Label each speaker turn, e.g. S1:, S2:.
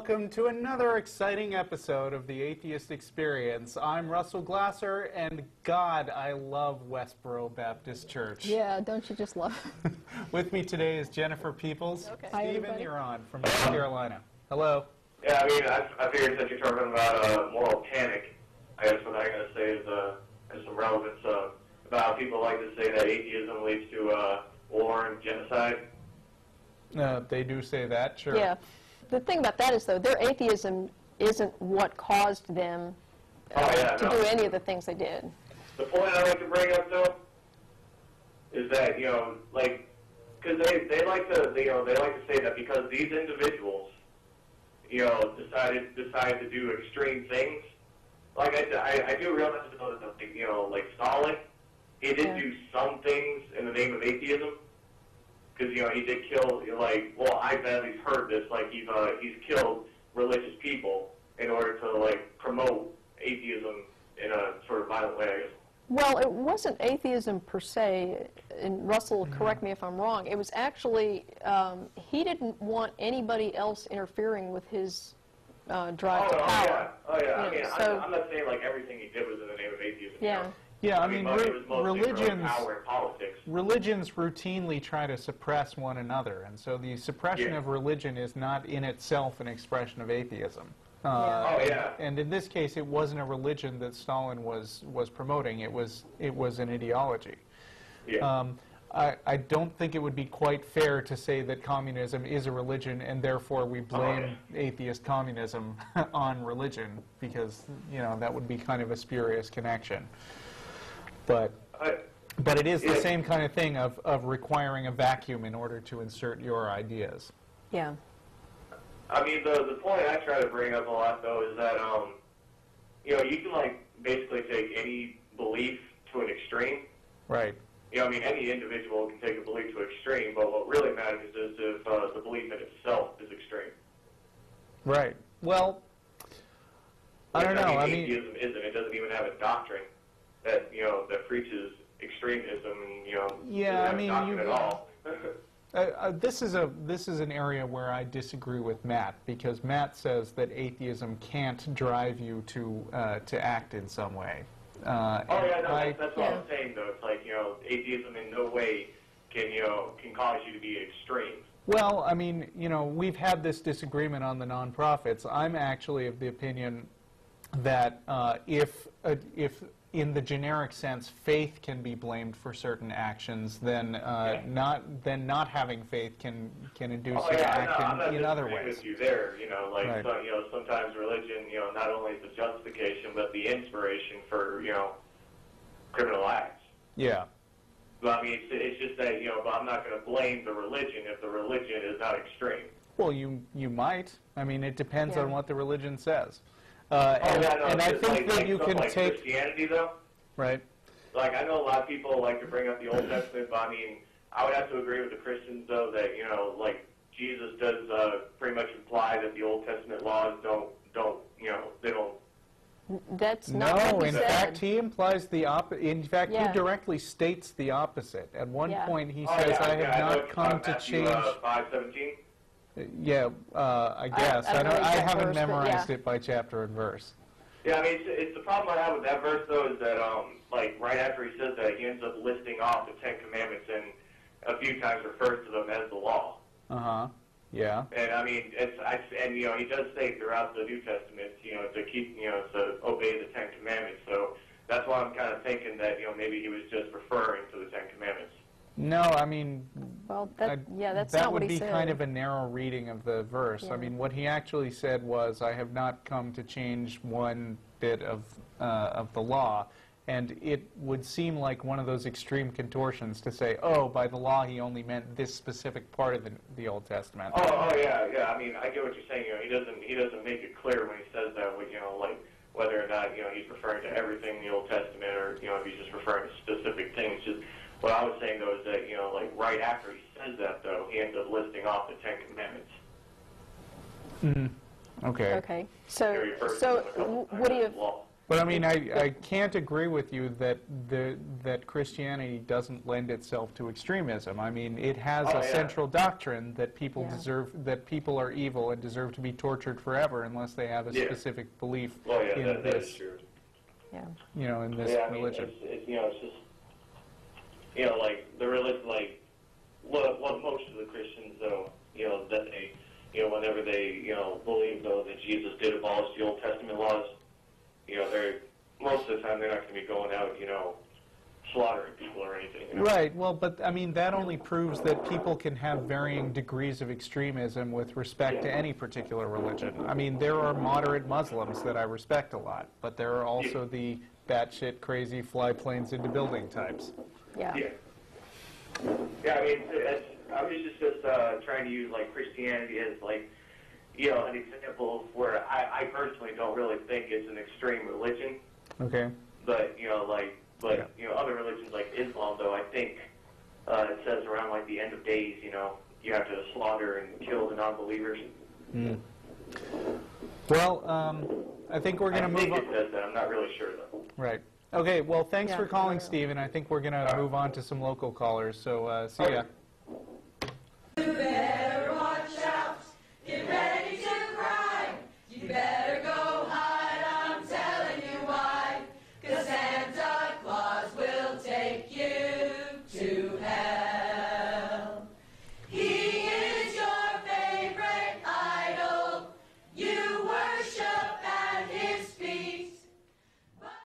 S1: welcome to another exciting episode of the Atheist Experience. I'm Russell Glasser, and God, I love Westboro Baptist Church.
S2: Yeah, don't you just love it?
S1: With me today is Jennifer Peoples.
S2: Okay. Hi,
S1: Stephen,
S2: everybody.
S1: you're on from North Carolina. Hello.
S3: Yeah, I mean, I figured since you're talking about moral panic, I guess what I got to say is there's some relevance about how people like to say that atheism leads to war and genocide.
S1: They do say that, sure.
S2: Yeah. The thing about that is, though, their atheism isn't what caused them to do any of the things they did.
S3: The point I like to bring up, though, is that, like, because they like to say that because these individuals, decide to do extreme things. Like I do realize that, like Stalin, he did do some things in the name of atheism. Because he did kill, I've at least heard this, he's killed religious people in order to promote atheism in a sort of violent way, I guess.
S2: Well, it wasn't atheism per se, and Russell, correct me if I'm wrong. It was actually he didn't want anybody else interfering with his drive to power.
S3: Oh yeah. I'm not saying everything he did was in the name of atheism.
S2: Yeah.
S1: Yeah, I mean, religions routinely try to suppress one another, and so the suppression of religion is not in itself an expression of atheism. And in this case, it wasn't a religion that Stalin was promoting. It was an ideology.
S3: Yeah.
S1: I don't think it would be quite fair to say that communism is a religion, and therefore we blame atheist communism on religion, because that would be kind of a spurious connection. But it is the same kind of thing of requiring a vacuum in order to insert your ideas.
S2: Yeah.
S3: I mean, the point I try to bring up a lot, though, is that, you can, basically take any belief to an extreme.
S1: Right.
S3: Any individual can take a belief to extreme, but what really matters is if the belief in itself is extreme.
S1: Right. Well, I don't know.
S3: Atheism isn't. It doesn't even have a doctrine that that preaches extremism and doctrine at all.
S1: This is an area where I disagree with Matt, because Matt says that atheism can't drive you to act in some way.
S3: That's what I'm saying, though. It's atheism in no way can cause you to be extreme.
S1: Well, I mean, we've had this disagreement on the nonprofits. I'm actually of the opinion that if in the generic sense, faith can be blamed for certain actions, then not having faith can induce you to act in other ways.
S3: I'm not with you there. Sometimes religion, not only is the justification, but the inspiration for criminal acts.
S1: Yeah.
S3: But I mean, it's just that but I'm not going to blame the religion if the religion is not extreme.
S1: Well, you might. I mean, it depends on what the religion says.
S3: And
S1: I think that you can take
S3: Christianity, though.
S1: Right.
S3: I know a lot of people like to bring up the Old Testament, but I mean, I would have to agree with the Christians, though, that Jesus does pretty much imply that the Old Testament laws don't.
S2: That's not what he said.
S1: In fact, he implies the opposite. In fact, he directly states the opposite. At one point, he says, "I have not come to change."
S3: 5:17.
S1: Yeah, I guess. I haven't memorized it by chapter and verse.
S3: Yeah, I mean, it's the problem I have with that verse, though, is that, right after he says that, he ends up listing off the Ten Commandments and a few times refers to them as the law.
S1: Uh-huh, yeah.
S3: And, I mean, he does say throughout the New Testament, to keep, to obey the Ten Commandments. So that's why I'm kind of thinking that, maybe he was just referring to the Ten Commandments.
S1: No, I mean,
S2: that's
S1: that
S2: not what
S1: would
S2: he
S1: be
S2: said.
S1: kind of a narrow reading of the verse.
S2: Yeah.
S1: I mean, what he actually said was, "I have not come to change one bit of the law," and it would seem like one of those extreme contortions to say, "Oh, by the law he only meant this specific part of the Old Testament."
S3: Oh yeah. I mean, I get what you're saying. He doesn't make it clear when he says that. Whether or not he's referring to everything in the Old Testament, or if he's just referring to specific things. Just what I was saying, though, is that, right after he says that, though, he ends up listing off the Ten Commandments.
S1: Mm-hmm. Okay.
S2: Okay. So what do you...
S1: But I mean, I can't agree with you that that Christianity doesn't lend itself to extremism. I mean, it has a central doctrine that people that people are evil and deserve to be tortured forever unless they have a specific belief in
S3: that
S1: this.
S3: is true.
S2: Yeah.
S1: You know, in this religion.
S3: It's just like the religion, like what most of the Christians though, that they, whenever they, believe though that Jesus did abolish the Old Testament laws. They're most of the time they're not going to be going out, slaughtering people or anything.
S1: Right. Well, but I mean that only proves that people can have varying degrees of extremism with respect to any particular religion. I mean, there are moderate Muslims that I respect a lot, but there are also the batshit crazy fly planes into building types.
S2: Yeah.
S3: Yeah. I mean, I was just trying to use like Christianity as like. An example of where I personally don't really think it's an extreme religion.
S1: Okay.
S3: But, other religions like Islam, though, I think it says around, like, the end of days, you have to slaughter and kill the non-believers.
S1: Mm. Well, I think we're going to move on.
S3: I think it says that. I'm not really sure, though.
S1: Right. Okay, well, thanks for calling, Steve, and I think we're going to move on to some local callers, so see ya.